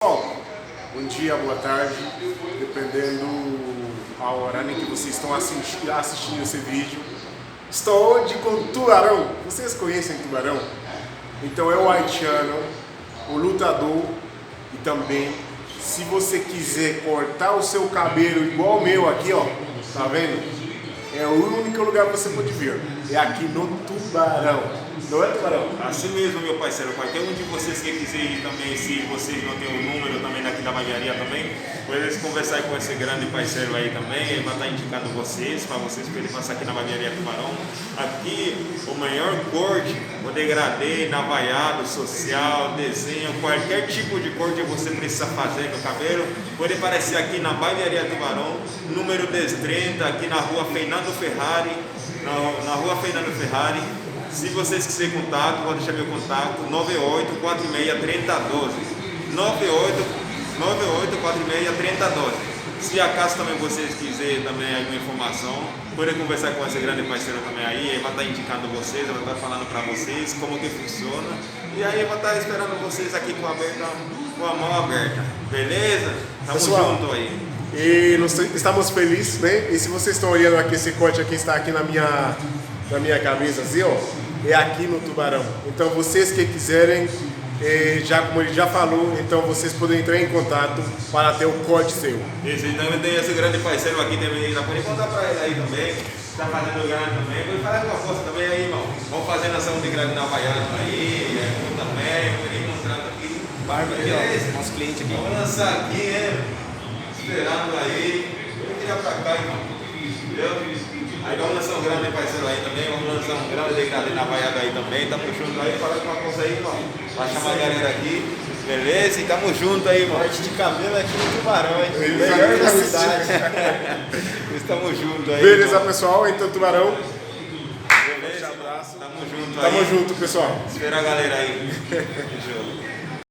Bom, bom dia, boa tarde, dependendo a hora em que vocês estão assistindo esse vídeo. Estou hoje com Tubarão. Vocês conhecem Tubarão? Então é o haitiano, o lutador e também, se você quiser cortar o seu cabelo igual o meu aqui, ó, tá vendo? É o único lugar que você pode ver, é aqui no Tubarão. Não é, Tubarão? Assim mesmo, meu parceiro. Qualquer um de vocês que quiser ir também, se vocês não têm o número também daqui da barbearia também, pode conversar com esse grande parceiro aí também, ele vai estar indicando vocês, para vocês poderem passar aqui na barbearia Tubarão. Aqui, o melhor corte, o degradê, navaiado, social, desenho, qualquer tipo de corte que você precisa fazer no cabelo, pode aparecer aqui na barbearia Tubarão, número 1030, aqui na rua Fernando Ferrari, na rua Fernando Ferrari. Se vocês quiserem contato, pode deixar meu contato, 98463012. 98463012. Se acaso também vocês quiserem também alguma informação, podem conversar com esse grande parceiro também aí, ele vai estar indicando vocês, vai estar falando para vocês como que funciona. E aí vai estar esperando vocês aqui com a mão aberta. Beleza? Tamo junto aí. E nós estamos felizes, né? E se vocês estão olhando aqui, esse corte aqui está aqui na minha camisa, assim, ó, é aqui no Tubarão. Então vocês que quiserem, já como ele já falou, então vocês podem entrar em contato para ter o corte seu. Isso, então tem esse grande parceiro aqui também, dá para contar para ele aí também, está fazendo grande também, vou falar com a força também aí, irmão. Vamos fazer nação de grande na Baiana aí, também, vou ir mostrando aqui. Barba aqui, ó, nosso cliente aqui. Vamos lançar aqui, esperando aí, vou tirar para cá, irmão, entendeu? Aí vamos lançar um grande parceiro aí também, vamos lançar um grande degradê na Baiada aí também, tamo junto aí, falando com a coisa aí, irmão. Vai chamar a galera aqui, beleza? E tamo junto aí, irmão. Corte de cabelo aqui no Tubarão, hein? Melhor da cidade. Estamos juntos aí. Beleza, irmão. pessoal? Então, Tubarão. Beleza, abraço. Tamo junto aí. Tamo junto, pessoal. Espera a galera aí. Fechou.